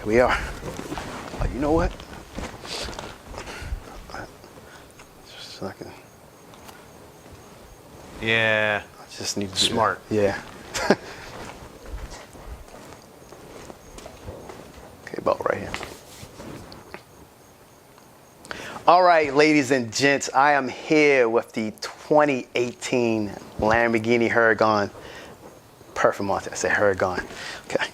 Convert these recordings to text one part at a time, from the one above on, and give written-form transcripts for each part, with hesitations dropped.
Here we are. Oh, you know what? Just a second. Yeah. I just need to Smart. Yeah. Okay, about right here. All right, ladies and gents, I am here with the 2018 Lamborghini Huracan Performante. I said Huracan. Okay.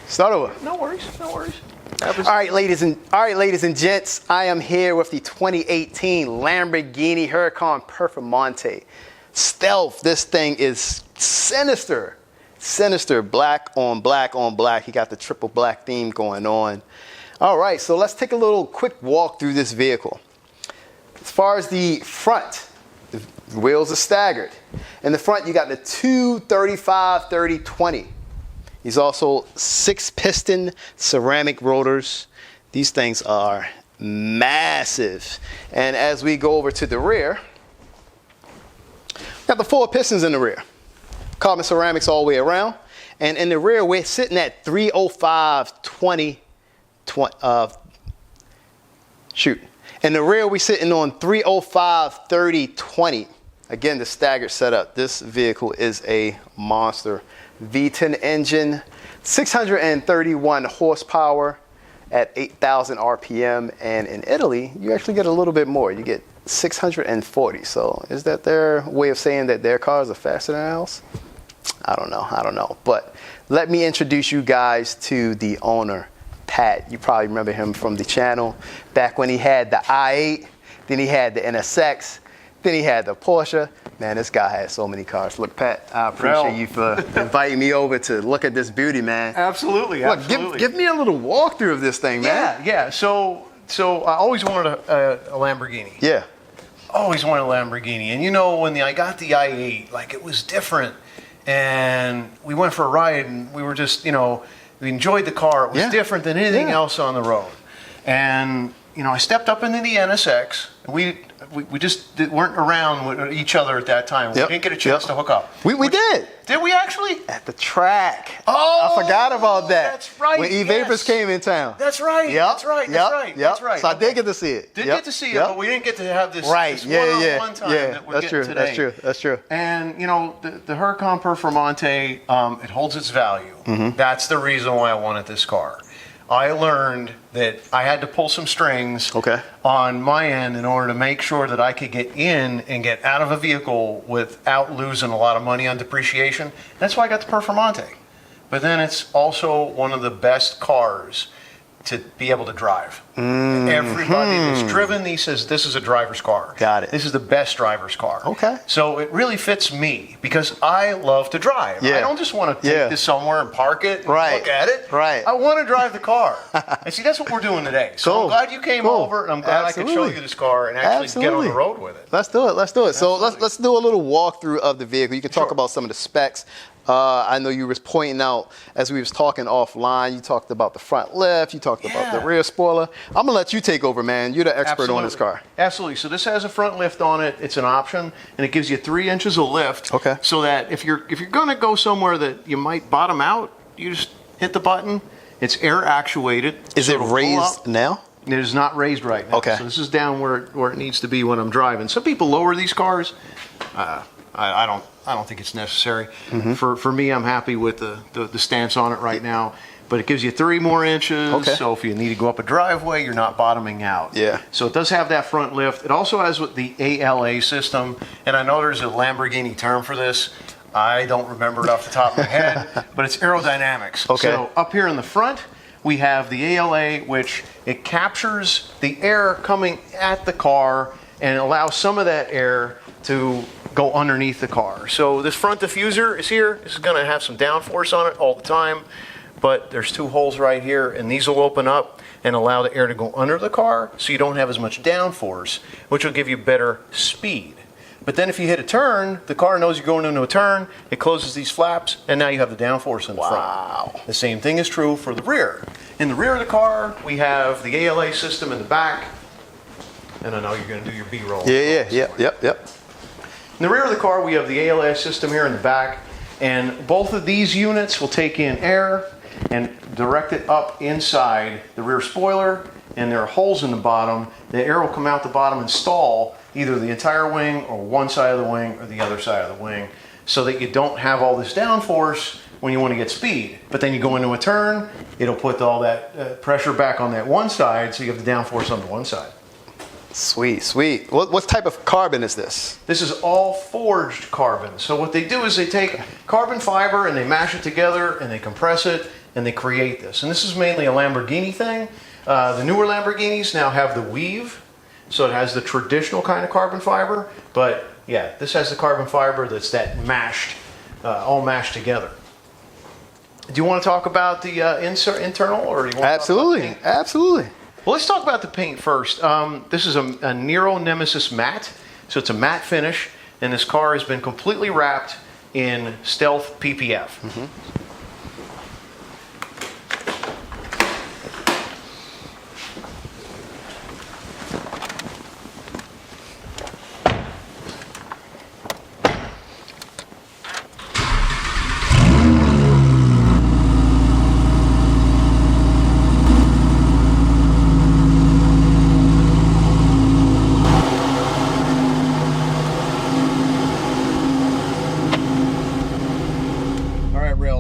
Start over. No worries. No worries. All right, ladies and gents, I am here with the 2018 Lamborghini Huracan Performante. Stealth. This thing is sinister. Sinister. Black on black on black. He got the triple black theme going on. All right, so let's take a little quick walk through this vehicle. As far as the front, the wheels are staggered. In the front, you got the 235/30/20. These also 6-piston ceramic rotors. These things are massive. And as we go over to the rear, got the 4 pistons in the rear. Carbon ceramics all the way around. And in the rear, we're sitting at 305/20. In the rear, we're sitting on 305/30/20. Again, the staggered setup. This vehicle is a monster. V10 engine, 631 horsepower at 8,000 RPM. And in Italy, you actually get a little bit more. You get 640. So is that their way of saying that their cars are faster than ours? I don't know. But let me introduce you guys to the owner, Pat. You probably remember him from the channel back when he had the i8, then he had the NSX, then he had the Porsche. Man, this guy had so many cars. Look, Pat, I appreciate you for inviting me over to look at this beauty, man. Absolutely. Look, give me a little walkthrough of this thing, man. Yeah. So I always wanted a Lamborghini. Yeah. Always wanted a Lamborghini. And you know, when I got the i8, like, it was different. And we went for a ride, and we were just, we enjoyed the car. It was different than anything else on the road. And, I stepped up into the NSX. We just weren't around with each other at that time. We didn't get a chance to hook up. We did. Did we actually? At the track. Oh, I forgot about that. That's right. When E-Vapors came in town. That's right. Yep. That's right. So I did get to see it. Did get to see it, but we didn't get to have this, right. this one-on-one time that we're getting today. That's true. And, the Huracan Performante, it holds its value. Mm-hmm. That's the reason why I wanted this car. I learned that I had to pull some strings on my end in order to make sure that I could get in and get out of a vehicle without losing a lot of money on depreciation. That's why I got the Performante. But then it's also one of the best cars to be able to drive. Mm-hmm. Everybody that's driven these says this is a driver's car. Got it. This is the best driver's car. Okay. So it really fits me because I love to drive. Yeah. I don't just want to take this somewhere and park it and look at it. Right. I want to drive the car. And see, that's what we're doing today. So I'm glad you came over, and I'm glad I could show you this car and actually get on the road with it. Let's do it. So let's do a little walkthrough of the vehicle. You can talk about some of the specs. I know you was pointing out as we was talking offline, you talked about the front lift, you talked about the rear spoiler. I'm gonna let you take over, man. You're the expert on this car. Absolutely. So this has a front lift on it. It's an option, and it gives you 3 inches of lift. Okay. So that if you're gonna go somewhere that you might bottom out, you just hit the button. It's air actuated. Is it raised now? It is not raised right now. Okay. So this is down where it needs to be when I'm driving. Some people lower these cars. I don't think it's necessary. Mm-hmm. For me, I'm happy with the stance on it right now. But it gives you 3 more inches. Okay. So if you need to go up a driveway, you're not bottoming out. Yeah. So it does have that front lift. It also has the ALA system. And I know there's a Lamborghini term for this. I don't remember it off the top of my head. But it's aerodynamics. Okay. So up here in the front, we have the ALA, which it captures the air coming at the car and allows some of that air to go underneath the car. So this front diffuser is here. This is going to have some downforce on it all the time, but there's 2 holes right here, and these will open up and allow the air to go under the car so you don't have as much downforce, which will give you better speed. But then if you hit a turn, the car knows you're going into a turn, it closes these flaps, and now you have the downforce in the front. The same thing is true for the rear. In the rear of the car, we have the ALA system in the back, and I know you're going to do your B-roll. Yep. In the rear of the car, we have the ALS system here in the back, And both of these units will take in air and direct it up inside the rear spoiler, and there are holes in the bottom. The air will come out the bottom and stall either the entire wing or one side of the wing or the other side of the wing, so that you don't have all this downforce when you want to get speed. But then you go into a turn, it'll put all that pressure back on that one side, so you have the downforce on the one side. Sweet, sweet. What type of carbon is this? This is all forged carbon. So what they do is they take carbon fiber and they mash it together and they compress it and they create this. And this is mainly a Lamborghini thing. The newer Lamborghinis now have the weave, so it has the traditional kind of carbon fiber. But yeah, this has the carbon fiber that's that mashed, all mashed together. Do you want to talk about the internal, or do you want Absolutely, to talk about the paint? absolutely. Well, let's talk about the paint first. This is a Nero Nemesis matte, so it's a matte finish, and this car has been completely wrapped in Stealth PPF. Mm-hmm.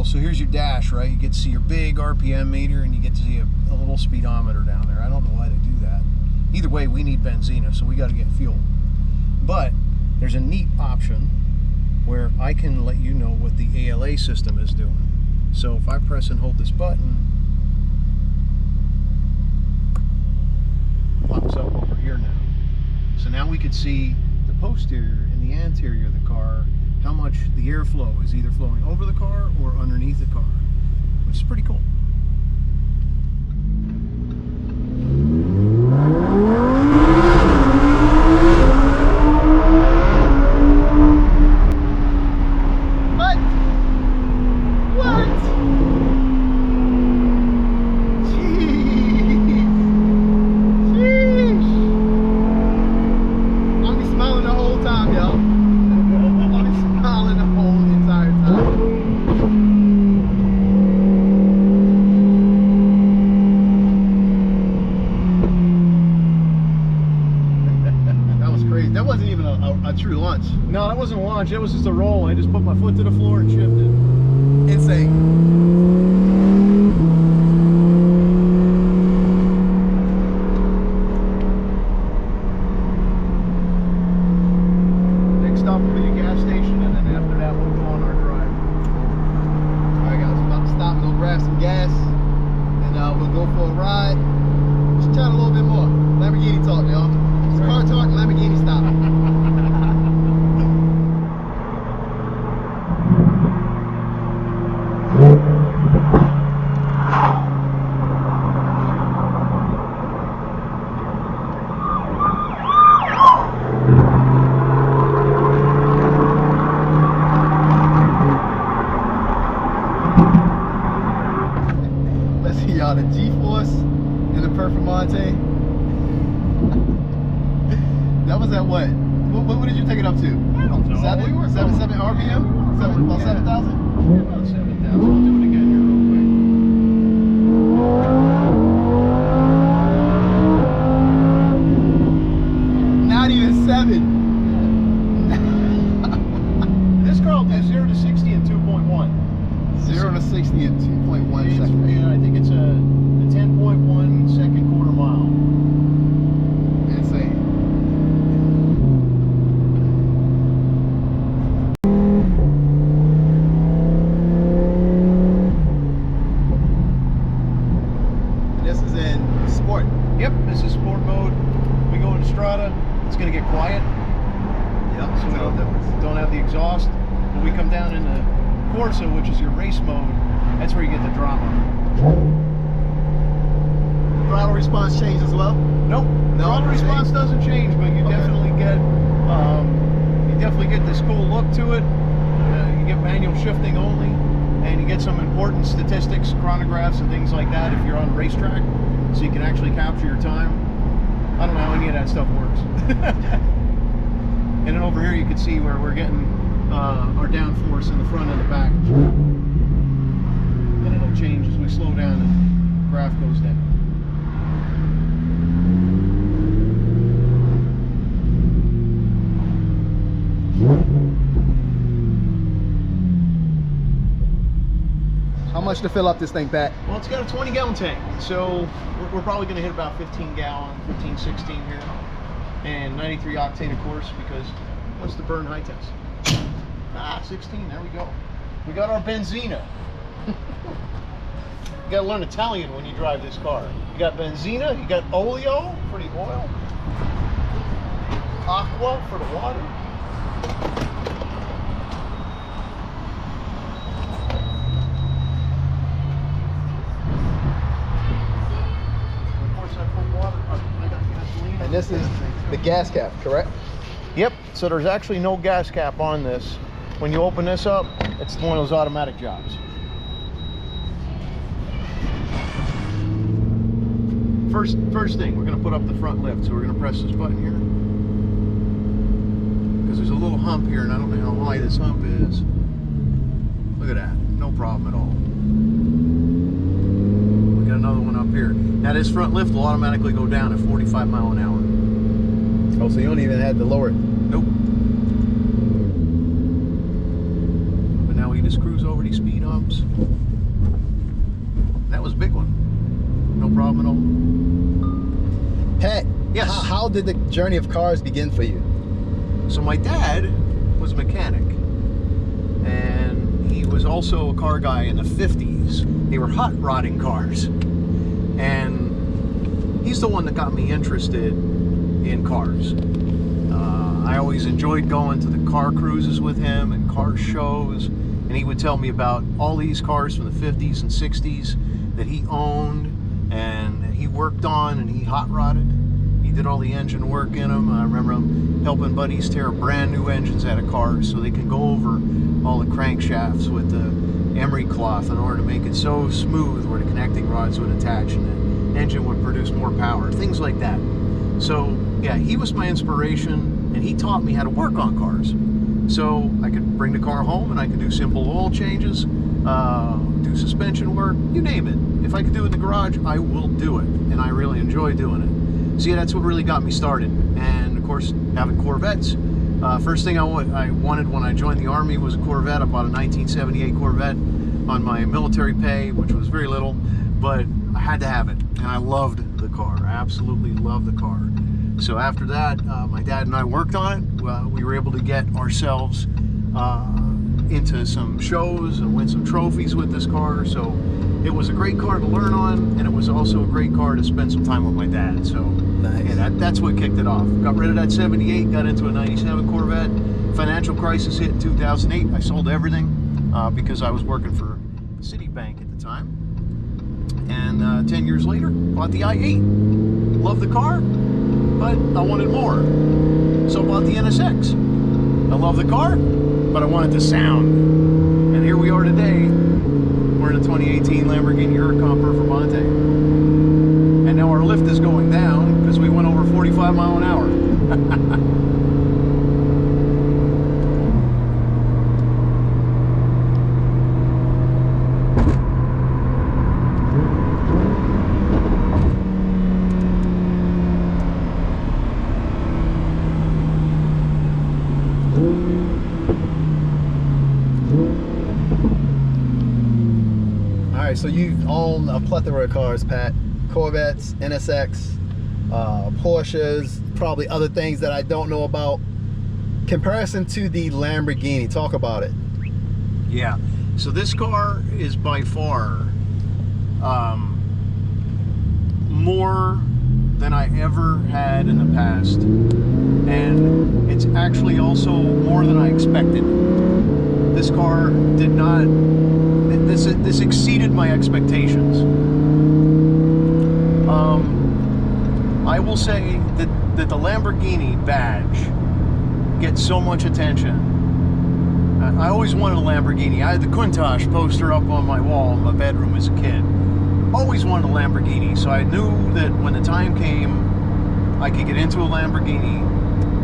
So here's your dash, right? You get to see your big RPM meter and you get to see a little speedometer down there. I don't know why they do that. Either way, we need benzina, so we got to get fuel. But there's a neat option where I can let you know what the ALA system is doing. So if I press and hold this button, it pops up over here now. So now we could see the posterior and the anterior of the car, how much the airflow is either flowing over the car or underneath the car, which is pretty cool. True launch. No, that wasn't a launch. That was just a roll. I just put my foot to the floor and shifted. Insane. Next stop will be a gas station, and then after that we'll go on our drive. All right, guys, we're about to stop and go grab some gas, and we'll go for a ride. Just chat a little bit more. Lamborghini talk, y'all. It's car talk, Lamborghini stop. Let's see, y'all, the G-Force and the Performante. That was at what? What did you take it up to? I don't know. Seven RPM? About 7,000? Yeah, about 7,000. We'll do it again here real quick. Not even 7. This car will do 0 to 60 in 2.1. 0 to 60 in 2.1 seconds. Yeah, I think it's a 10.1 second quarter mile. Insane. This is in sport. Yep, this is sport mode. We go into Strada, it's going to get quiet. Yep, So we don't have the exhaust. When we come down into Corsa, which is your race mode, that's where you get the drama. Throttle response change as well? Nope, No, throttle response doesn't change, but you Okay. definitely get this cool look to it. You get manual shifting only, and you get some important statistics, chronographs, and things like that if you're on a racetrack, so you can actually capture your time. I don't know how any of that stuff works. And then over here you can see where we're getting our downforce in the front and the back. And it'll change as we slow down and the graph goes down. How much to fill up this thing, Pat? Well, it's got a 20-gallon tank, so we're probably going to hit about 15 gallon, 15, 16 here. And 93 octane, of course, because what's the burn high test? 16, there we go. We got our benzina. You got to learn Italian when you drive this car. You got benzina, you got olio for the oil, aqua for the water. And this is the gas cap, correct? Yep, so there's actually no gas cap on this. When you open this up, it's one of those automatic jobs. First thing, we're gonna put up the front lift. So we're gonna press this button here. Because there's a little hump here and I don't know how high this hump is. Look at that, no problem at all. We got another one up here. Now this front lift will automatically go down at 45 miles an hour. Oh, so you don't even have to lower it? Nope. But now we just cruise over these speed humps. That was a big one. No problem at all. Pat, yes. How did the journey of cars begin for you? So my dad was a mechanic. And he was also a car guy in the 50s. They were hot rodding cars. And he's the one that got me interested in cars. I always enjoyed going to the car cruises with him and car shows, and he would tell me about all these cars from the 50s and 60s that he owned and he worked on and he hot rodded. He did all the engine work in them. I remember him helping buddies tear brand new engines out of cars so they can go over all the crankshafts with the emery cloth in order to make it so smooth where the connecting rods would attach and the engine would produce more power, things like that. So yeah, he was my inspiration and he taught me how to work on cars. So I could bring the car home and I could do simple oil changes, do suspension work, you name it. If I could do it in the garage, I will do it. And I really enjoy doing it. So yeah, that's what really got me started. And of course, having Corvettes. First thing I wanted when I joined the Army was a Corvette. I bought a 1978 Corvette on my military pay, which was very little, but I had to have it. And I loved the car. I absolutely loved the car. So after that, my dad and I worked on it. We were able to get ourselves into some shows and win some trophies with this car. So it was a great car to learn on, and it was also a great car to spend some time with my dad. So nice. Yeah, that's what kicked it off. Got rid of that 78, got into a 97 Corvette. Financial crisis hit in 2008. I sold everything because I was working for Citibank at the time. And 10 years later, bought the i8. Loved the car, but I wanted more. So I bought the NSX. I love the car, but I wanted the sound. And here we are today. We're in a 2018 Lamborghini Huracan Performante. And now our lift is going down because we went over 45 miles an hour. So you've owned a plethora of cars, Pat. Corvettes, NSX, Porsches, probably other things that I don't know about. Comparison to the Lamborghini, talk about it. Yeah, so this car is by far more than I ever had in the past. And it's actually also more than I expected. This car did not, this exceeded my expectations. I will say that the Lamborghini badge gets so much attention. I always wanted a Lamborghini. I had the Countach poster up on my wall in my bedroom as a kid. Always wanted a Lamborghini, so I knew that when the time came, I could get into a Lamborghini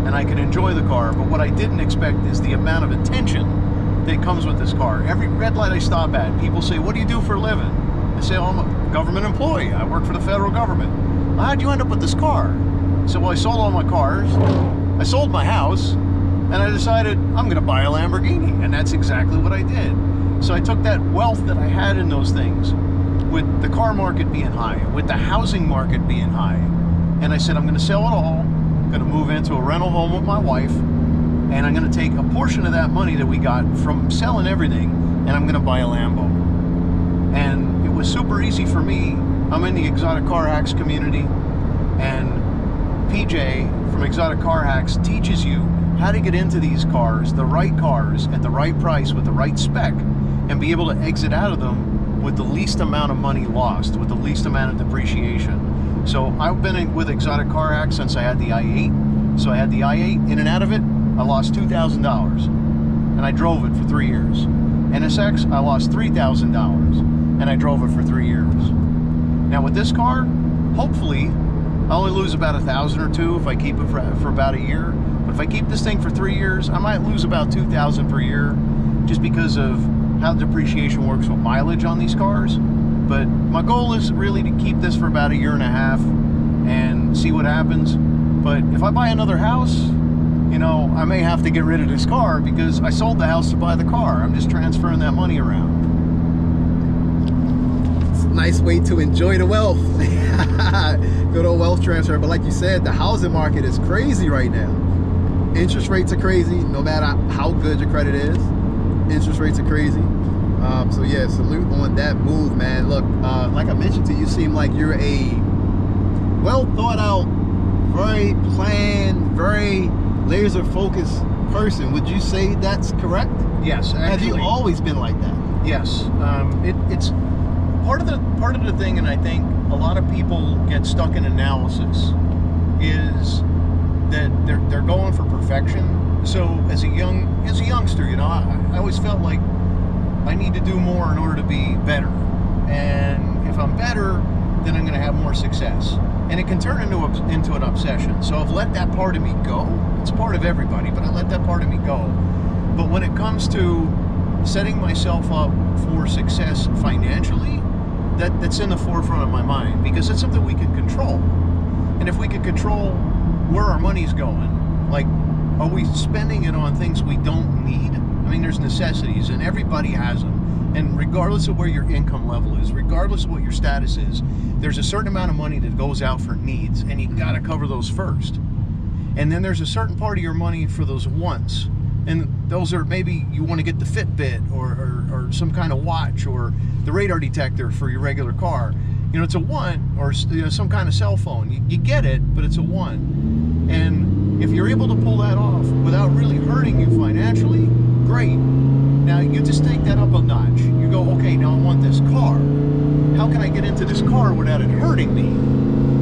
and I can enjoy the car. But what I didn't expect is the amount of attention that comes with this car. Every red light I stop at, people say, "What do you do for a living?" I say, "Oh, I'm a government employee. I work for the federal government." "How'd you end up with this car?" I said, "Well, I sold all my cars. I sold my house, and I decided I'm going to buy a Lamborghini." And that's exactly what I did. So I took that wealth that I had in those things, with the car market being high, with the housing market being high, and I said, I'm going to sell it all. I'm going to move into a rental home with my wife, and I'm going to take a portion of that money that we got from selling everything, and I'm going to buy a Lambo. And it was super easy for me. I'm in the Exotic Car Hacks community, and PJ from Exotic Car Hacks teaches you how to get into these cars, the right cars, at the right price, with the right spec, and be able to exit out of them with the least amount of money lost, with the least amount of depreciation. So I've been with Exotic Car Hacks since I had the i8. So I had the i8, in and out of it, I lost $2,000, and I drove it for 3 years. NSX, I lost $3,000, and I drove it for 3 years. Now with this car, hopefully, I only lose about $1,000 or $2,000 if I keep it for about a year. But if I keep this thing for 3 years, I might lose about $2,000 per year, just because of how depreciation works with mileage on these cars. But my goal is really to keep this for about 1.5 years and see what happens. But if I buy another house, you know, I may have to get rid of this car because I sold the house to buy the car. I'm just transferring that money around. It's a nice way to enjoy the wealth. Good old wealth transfer. But like you said, the housing market is crazy right now. Interest rates are crazy, no matter how good your credit is. Interest rates are crazy. So yeah, salute on that move, man. Look, like I mentioned to you, you seem like you're a well thought out, very planned, very laser focused person. Would you say that's correct? Yes, actually. Have you always been like that? Yes, it's part of the thing, and I think a lot of people get stuck in analysis, is that they're going for perfection. So as a youngster, you know, I always felt like I need to do more in order to be better, and if I'm better, then I'm going to have more success, and it can turn into an obsession. So I've let that part of me go. It's part of everybody, but I let that part of me go. But when it comes to setting myself up for success financially, that's in the forefront of my mind, because it's something we can control. And if we can control where our money's going, like, are we spending it on things we don't need? I mean, there's necessities, and everybody has them. And regardless of where your income level is, regardless of what your status is, there's a certain amount of money that goes out for needs, and you gotta cover those first. And then there's a certain part of your money for those wants. And those are, maybe you want to get the Fitbit or some kind of watch, or the radar detector for your regular car. You know, it's a want, or, you know, some kind of cell phone. You get it, but it's a want. And if you're able to pull that off without really hurting you financially, great. Now you just take that up a notch. You go, okay, now I want this car. How can I get into this car without it hurting me?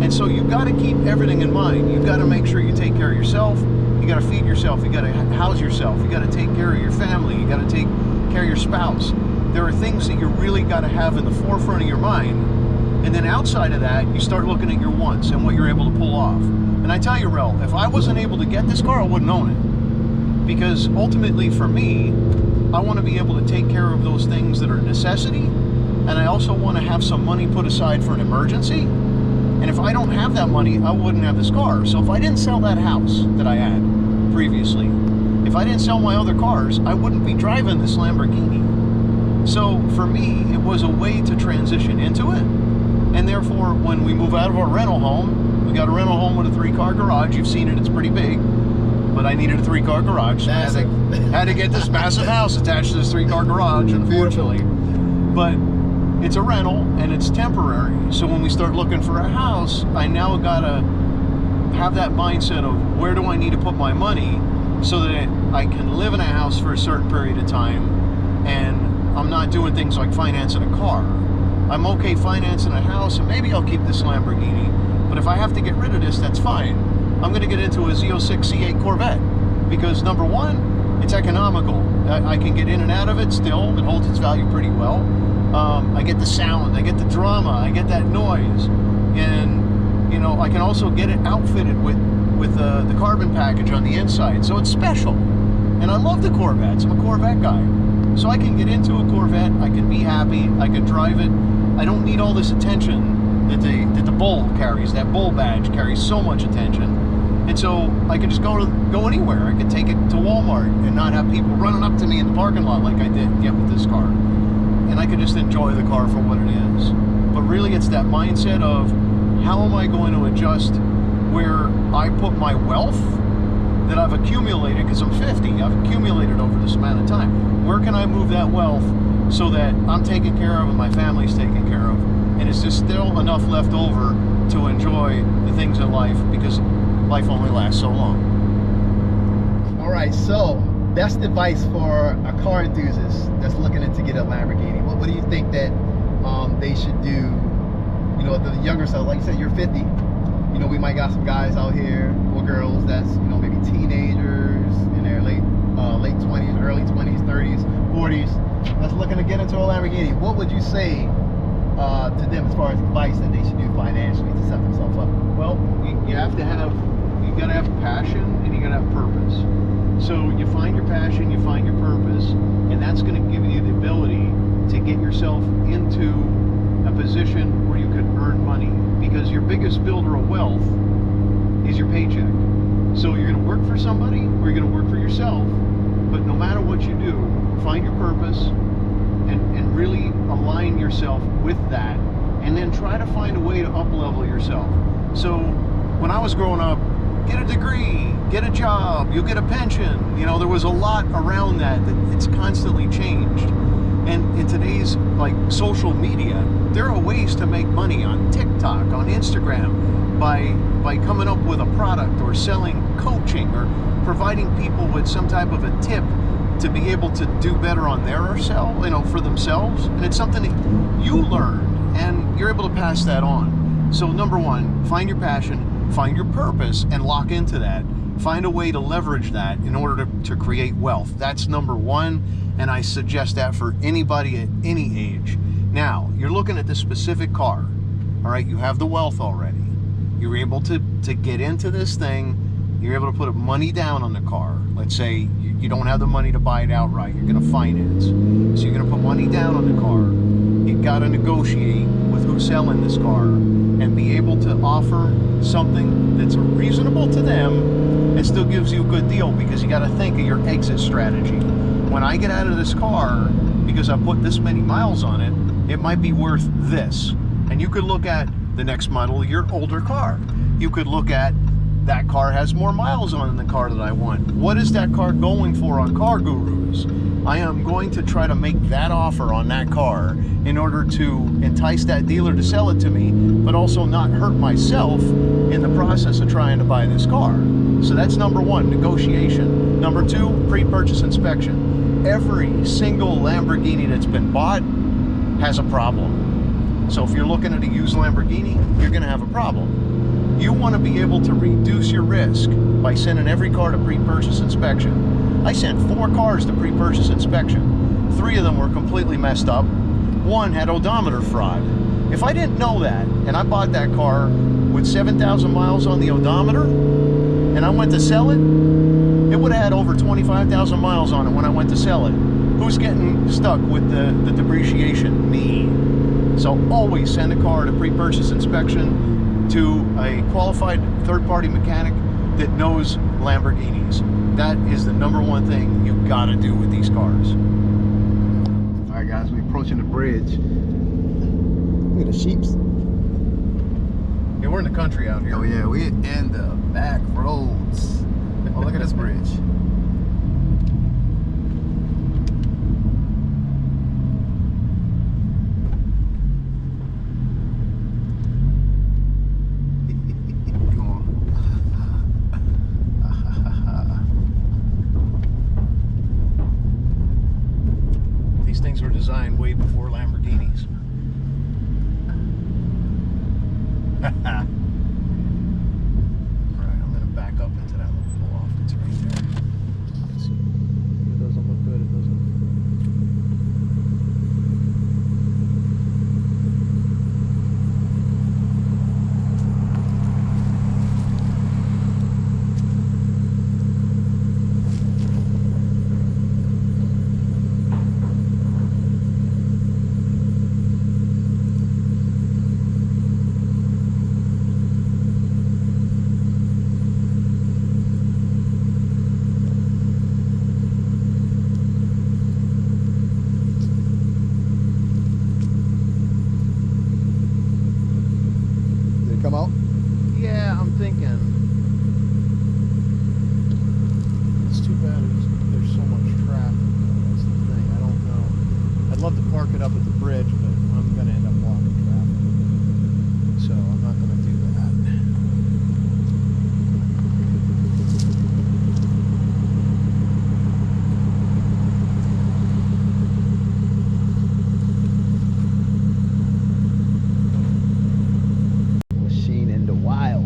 And so you've got to keep everything in mind. You've got to make sure you take care of yourself. You got to feed yourself. You got to house yourself. You got to take care of your family. You got to take care of your spouse. There are things that you really got to have in the forefront of your mind. And then outside of that, you start looking at your wants and what you're able to pull off. And I tell you, Rell, if I wasn't able to get this car, I wouldn't own it. Because ultimately for me, I want to be able to take care of those things that are a necessity. And I also want to have some money put aside for an emergency. And if I don't have that money, I wouldn't have this car. So if I didn't sell that house that I had previously, if I didn't sell my other cars, I wouldn't be driving this Lamborghini. So for me, it was a way to transition into it. And therefore, when we move out of our rental home, we got a rental home with a 3-car garage. You've seen it, it's pretty big. But I needed a 3-car garage. So had to get this massive house attached to this 3-car garage, unfortunately. But it's a rental, and it's temporary. So when we start looking for a house, I now gotta have that mindset of, where do I need to put my money so that I can live in a house for a certain period of time, and I'm not doing things like financing a car. I'm okay financing a house, and maybe I'll keep this Lamborghini, but if I have to get rid of this, that's fine. I'm gonna get into a Z06 C8 Corvette, because number one, it's economical. I can get in and out of it still. It holds its value pretty well. I get the sound, I get the drama, I get that noise, and you know, I can also get it outfitted with with the carbon package on the inside, so it's special. And I love the Corvettes. I'm a Corvette guy. So I can get into a Corvette, I can be happy, I can drive it. I don't need all this attention that the bull carries. That bull badge carries so much attention. And so I can just go anywhere. I can take it to Walmart and not have people running up to me in the parking lot like I did get with this car. And I can just enjoy the car for what it is. But really it's that mindset of how am I going to adjust where I put my wealth that I've accumulated, because I'm 50, I've accumulated over this amount of time. Where can I move that wealth so that I'm taken care of and my family's taken care of, and it's just still enough left over to enjoy the things in life, because life only lasts so long. All right, so best advice for a car enthusiast that's looking to get a Lamborghini. What do you think that they should do? You know, the younger self, like you said, you're 50. You know, we might got some guys out here or girls that's, you know, maybe teenagers in their late 20s, early 20s, 30s, 40s, that's looking to get into a Lamborghini. What would you say to them as far as advice that they should do financially to set themselves up? Well, you gotta have passion and you gotta have purpose. So you find your passion, you find your purpose, and that's gonna give you the ability to get yourself into a position where you could earn money, because your biggest builder of wealth is your paycheck. So you're going to work for somebody or you're going to work for yourself, but no matter what you do, find your purpose and really align yourself with that, and then try to find a way to up-level yourself. So when I was growing up, get a degree, get a job, you'll get a pension. You know, there was a lot around that it's constantly changed. And in today's like social media, there are ways to make money on TikTok, on Instagram, by coming up with a product or selling coaching or providing people with some type of a tip to be able to do better on their self, you know, for themselves. And it's something that you learned and you're able to pass that on. So number one, find your passion, find your purpose, and lock into that. Find a way to leverage that in order to create wealth. That's number one, and I suggest that for anybody at any age. Now, you're looking at this specific car, all right? You have the wealth already. You're able to get into this thing. You're able to put money down on the car. Let's say you don't have the money to buy it outright. You're gonna finance. So you're gonna put money down on the car. You gotta negotiate with who's selling this car and be able to offer something that's reasonable to them and still gives you a good deal, because you got to think of your exit strategy. When I get out of this car, because I put this many miles on it, it might be worth this. And you could look at the next model of your older car. You could look at that car has more miles on it than the car that I want. What is that car going for on Car Gurus? I am going to try to make that offer on that car in order to entice that dealer to sell it to me, but also not hurt myself in the process of trying to buy this car. So that's number one, negotiation. Number two, pre-purchase inspection. Every single Lamborghini that's been bought has a problem. So if you're looking at a used Lamborghini, you're gonna have a problem. You wanna be able to reduce your risk by sending every car to pre-purchase inspection. I sent 4 cars to pre-purchase inspection. 3 of them were completely messed up. 1 had odometer fraud. If I didn't know that, and I bought that car with 7,000 miles on the odometer, and I went to sell it, it would have had over 25,000 miles on it when I went to sell it. Who's getting stuck with the depreciation? Me. So always send a car to pre-purchase inspection to a qualified third-party mechanic that knows Lamborghinis. That is the number one thing you gotta do with these cars. All right, guys, we're approaching the bridge. Look at the sheeps. Yeah, we're in the country out here. Oh yeah, we're in the back roads. Oh, look at this bridge. These things were designed way before Lamborghinis. Alright, I'm going to back up into that little pull-off that's right there. Let's see. It doesn't look good, it doesn't look good. come out? Yeah, I'm thinking. It's too bad there's so much traffic. That's the thing. I don't know. I'd love to park it up at the bridge, but I'm going to end up blocking traffic. So I'm not going to do that. Machine in the wild.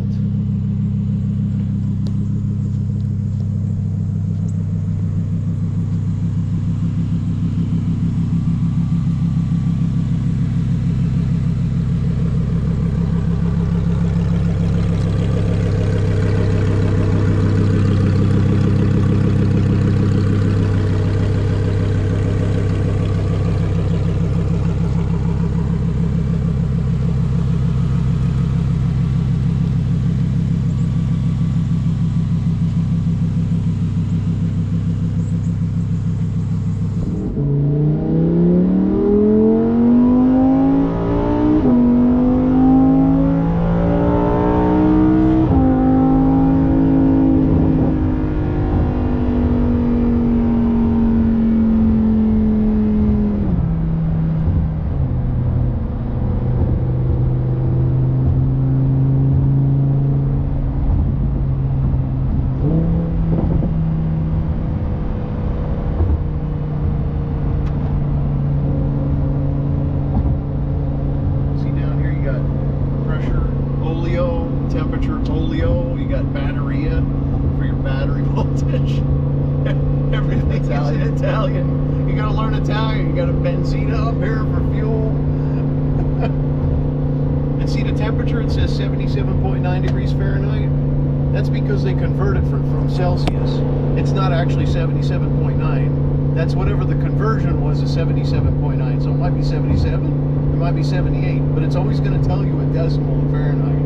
Everything's in Italian. You gotta learn Italian. You gotta benzina up here for fuel. And see the temperature, it says 77.9 degrees Fahrenheit. That's because they converted from Celsius. It's not actually 77.9. That's whatever the conversion was, is 77.9. So it might be 77, it might be 78, but it's always gonna tell you a decimal in Fahrenheit.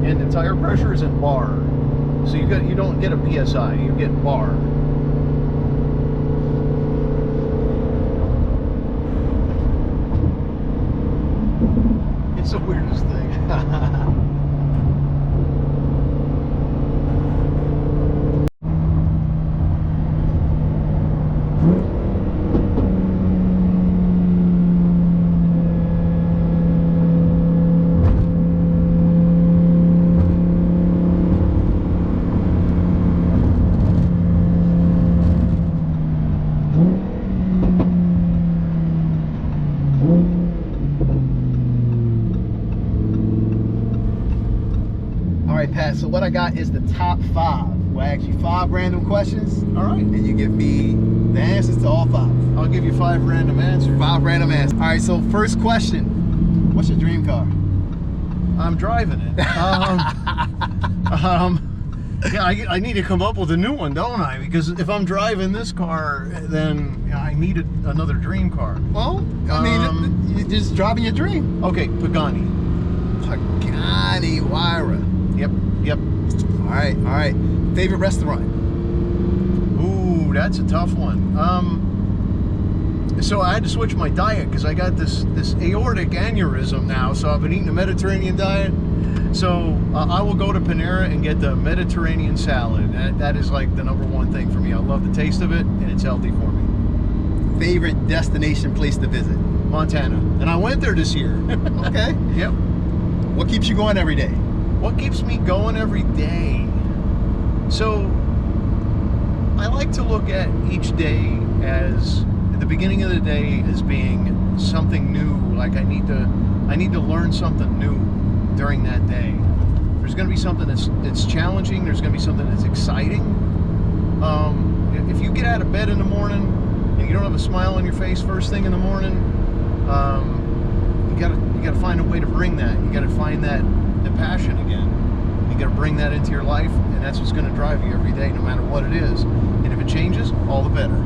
And the tire pressure is in bar. So you don't get a PSI, you get bar. It's the weirdest thing. Pat, so what I got is the top 5. We'll ask you 5 random questions. All right. And you give me the answers to all 5. I'll give you 5 random answers. 5 random answers. All right, so first question. What's your dream car? I'm driving it. Yeah, I need to come up with a new one, don't I? Because if I'm driving this car, then I need another dream car. Well, I mean, you're just driving your dream. Okay, Pagani. Pagani Huayra. Yep. All right. Favorite restaurant? Ooh, that's a tough one. So I had to switch my diet because I got this aortic aneurysm now, so I've been eating a Mediterranean diet. So I will go to Panera and get the Mediterranean salad. That is like the #1 thing for me. I love the taste of it, and it's healthy for me. Favorite destination place to visit? Montana. And I went there this year. Okay. Yep. What keeps you going every day? What keeps me going every day? So I like to look at each day as the beginning of the day as being something new. Like I need to learn something new during that day. There's going to be something that's challenging. There's going to be something that's exciting. If you get out of bed in the morning and you don't have a smile on your face first thing in the morning, you gotta find a way to bring that. You gotta find the passion again. You gotta bring that into your life, and that's what's gonna drive you every day, no matter what it is. And if it changes, all the better.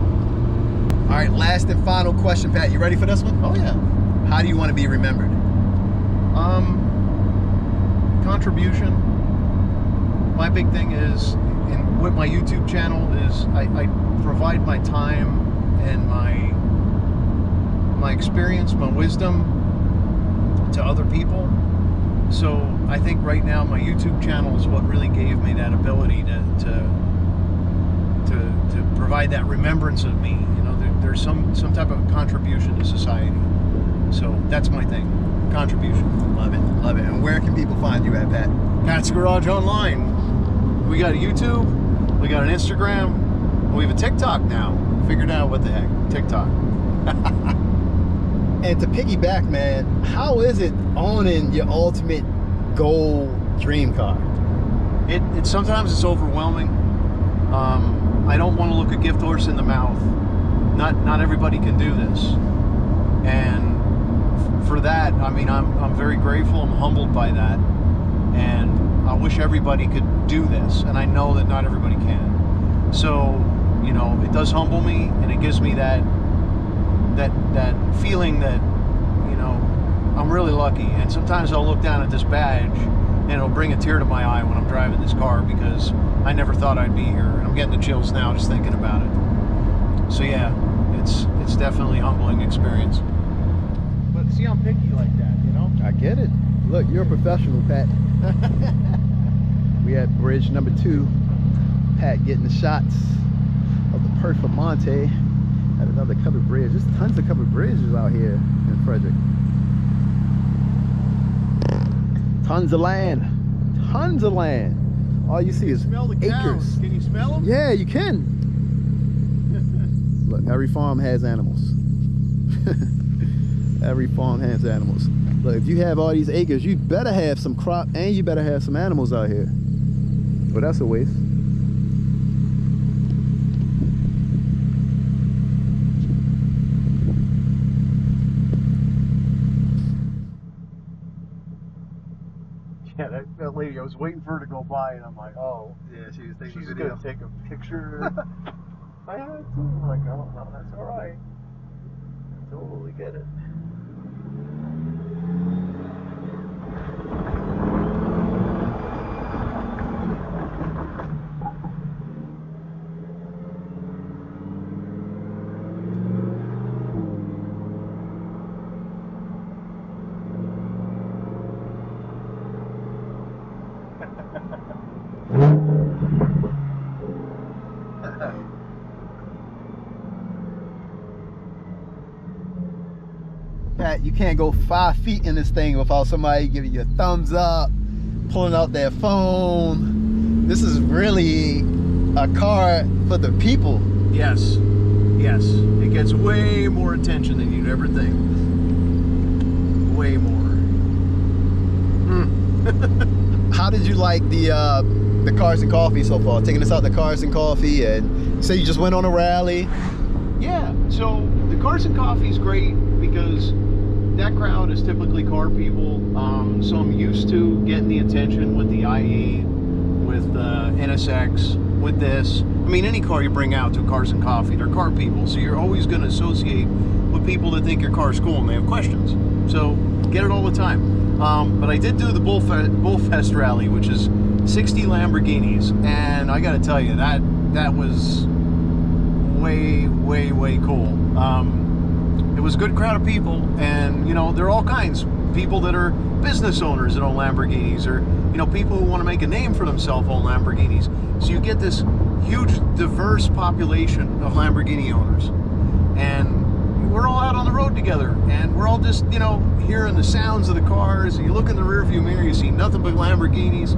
All right, last and final question, Pat. You ready for this one? Oh yeah. How do you want to be remembered? Contribution. My big thing is, with my YouTube channel, is I provide my time and my experience, my wisdom to other people. So I think right now my YouTube channel is what really gave me that ability to provide that remembrance of me. You know, there's some type of contribution to society. So that's my thing, contribution. Love it, love it. And where can people find you at, Pat? Pat's Garage Online. We got a YouTube, we got an Instagram, and we have a TikTok now. Figured out what the heck, TikTok. And to piggyback, man, how is it owning your ultimate goal dream car? It sometimes it's overwhelming. I don't want to look a gift horse in the mouth. Not everybody can do this, and for that, I mean, I'm very grateful. I'm humbled by that, and I wish everybody could do this, and I know that not everybody can. So, you know, it does humble me, and it gives me that feeling that, you know, I'm really lucky. And sometimes I'll look down at this badge and it'll bring a tear to my eye when I'm driving this car, because I never thought I'd be here, and I'm getting the chills now just thinking about it. So yeah, it's definitely a humbling experience. But see, I'm picky like that, you know? I get it. Look, you're a professional, Pat. We at bridge number 2. Pat getting the shots of the Performante at another covered bridge. There's tons of covered bridges out here in Frederick. Tons of land. Tons of land. All you see is Smell the cows. acres. Can you smell them? Yeah, you can. Look, every farm has animals. Every farm has animals. Look, if you have all these acres, you better have some crop and you better have some animals out here. But that's a waste. Yeah, that lady, I was waiting for her to go by, and I'm like, oh, Yeah, she's she's gonna take a picture. I had to. I'm like, oh, no, that's all right. Totally get it. Pat, you can't go 5 feet in this thing without somebody giving you a thumbs up, pulling out their phone. This is really a car for the people. Yes, yes. It gets way more attention than you'd ever think. Way more. How did you like the Cars and Coffee so far? Taking us out to Cars and Coffee, and you say you just went on a rally. Yeah, so the Cars and Coffee is great because that crowd is typically car people. So I'm used to getting the attention with the IE, with the NSX, with this. I mean, any car you bring out to Cars and Coffee, they're car people. So you're always going to associate with people that think your car's cool and they have questions. So get it all the time. But I did do the Bullfest rally, which is 60 Lamborghinis, and I got to tell you, that was way cool. It was a good crowd of people, and you know, there are all kinds. People that are business owners that own Lamborghinis, or you know, people who want to make a name for themselves own Lamborghinis. So you get this huge, diverse population of Lamborghini owners, and we're all out on the road together, and we're all just, you know, hearing the sounds of the cars. And you look in the rearview mirror, you see nothing but Lamborghinis,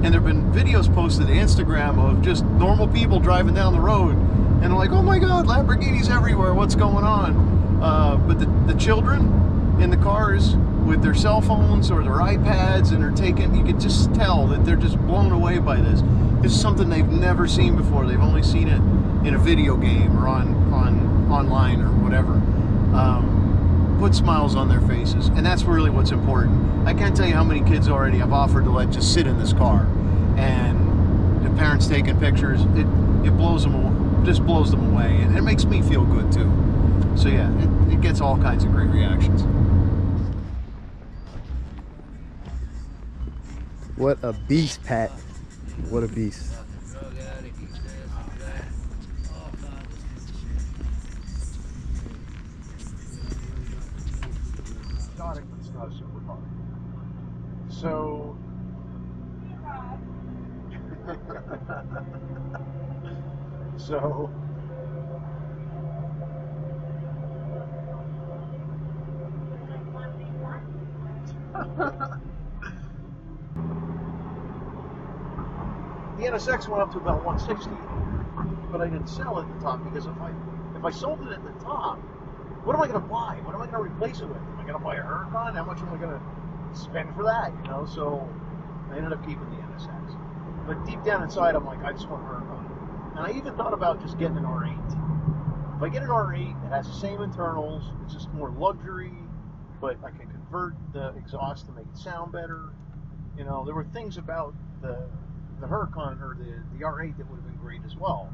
and there have been videos posted to Instagram of just normal people driving down the road, and they're like, oh my God, Lamborghinis everywhere, what's going on? But the children in the cars with their cell phones or their iPads, and they're taking, you could just tell that they're just blown away by this. This is something they've never seen before. They've only seen it in a video game or online or whatever. Put smiles on their faces, and that's really what's important. I can't tell you how many kids already I've offered to let just sit in this car, and the parents taking pictures. It blows them, just blows them away, and it makes me feel good too. So yeah, it gets all kinds of great reactions. What a beast, Pat. What a beast. It's not a supercar. So so the NSX went up to about 160, but I didn't sell it at the top because if I sold it at the top, what am I going to buy? What am I going to replace it with? Am I going to buy a Huracan? How much am I going to spend for that? You know, so I ended up keeping the NSX. But deep down inside, I'm like, I just want a Huracan. And I even thought about just getting an R8. If I get an R8, it has the same internals. It's just more luxury, but I can convert the exhaust to make it sound better. You know, there were things about the Huracan or the R8 that would have been great as well.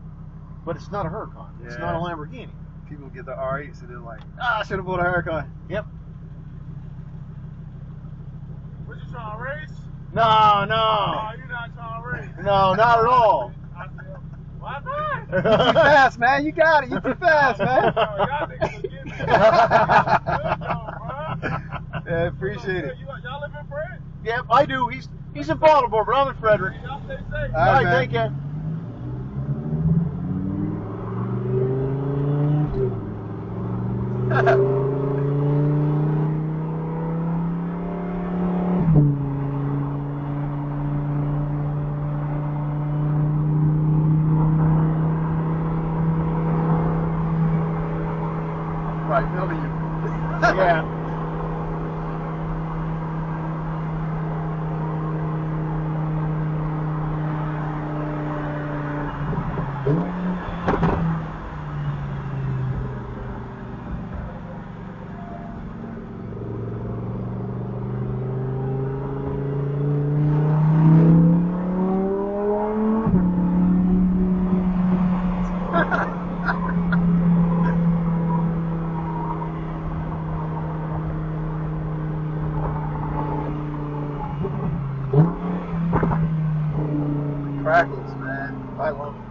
But it's not a Huracan. Yeah. It's not a Lamborghini. People get the R8, so they're like, I should have bought a Huracan. Yep. What, you trying to race? No. No, you're not trying to race. No, not at all. Why not? You too fast, man. You got it. You too fast, man. Y'all niggas will get me. Yeah, appreciate it. Y'all live in Fred? Yep, I do. He's in Baltimore, but I'm in Frederick. Y'all stay safe. All right, man. thank you. Right, filming you. Yeah. Crackles, man. I love it.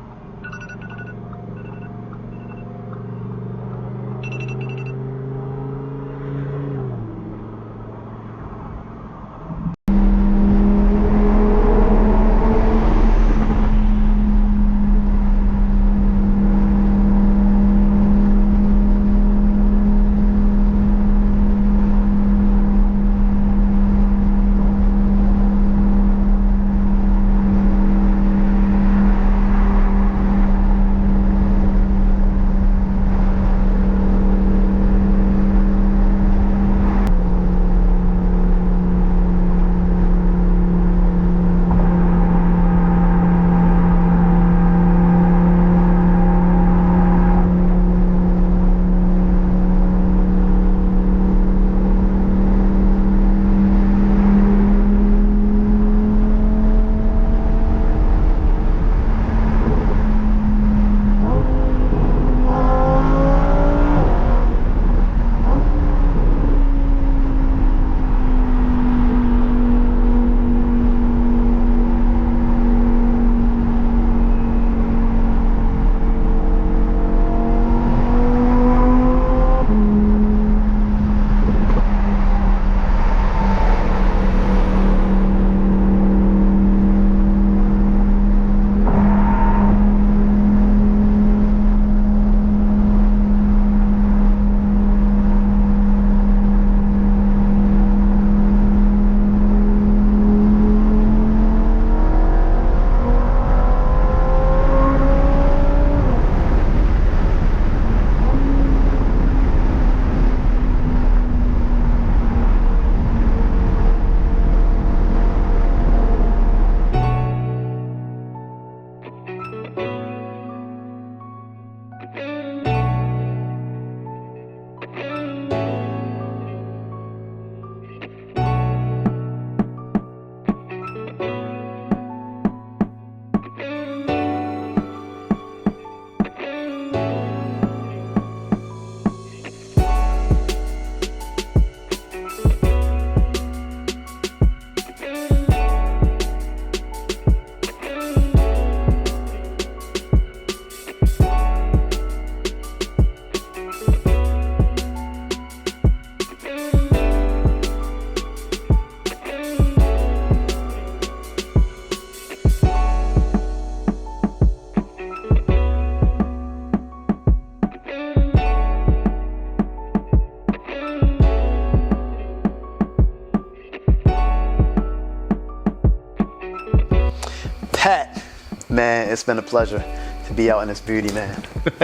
Pat, man, it's been a pleasure to be out in this beauty, man.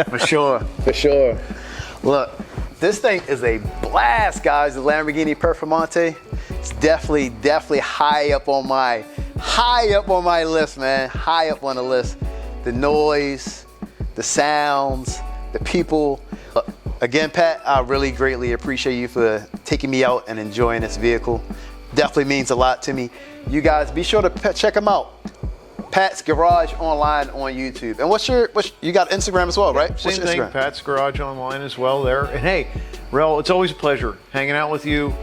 For sure. For sure. Look, this thing is a blast, guys. The Lamborghini Performante. It's definitely high up on my list, man. High up on the list. The noise, the sounds, the people. Again, Pat, I really greatly appreciate you for taking me out and enjoying this vehicle. Definitely means a lot to me. You guys, be sure to check them out. Pat's Garage Online on YouTube. And what's you got Instagram as well, right? Same thing, Pat's Garage Online as well there. And hey, Rell, it's always a pleasure hanging out with you.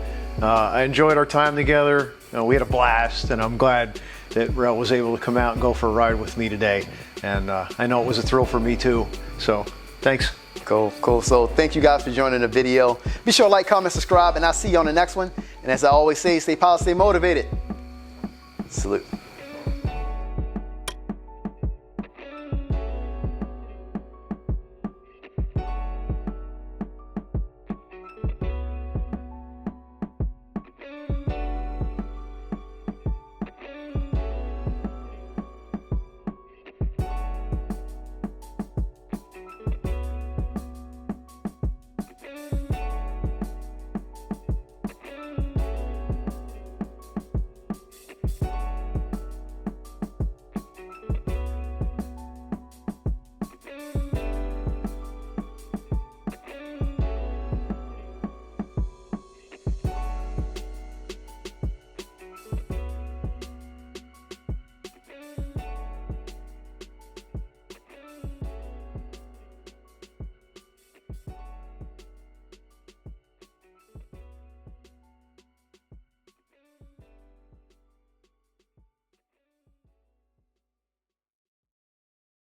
I enjoyed our time together. We had a blast, and I'm glad that Rell was able to come out and go for a ride with me today. And I know it was a thrill for me too. So thanks. Cool. So thank you guys for joining the video. Be sure to like, comment, subscribe, and I'll see you on the next one. And as I always say, stay positive, stay motivated. Salute.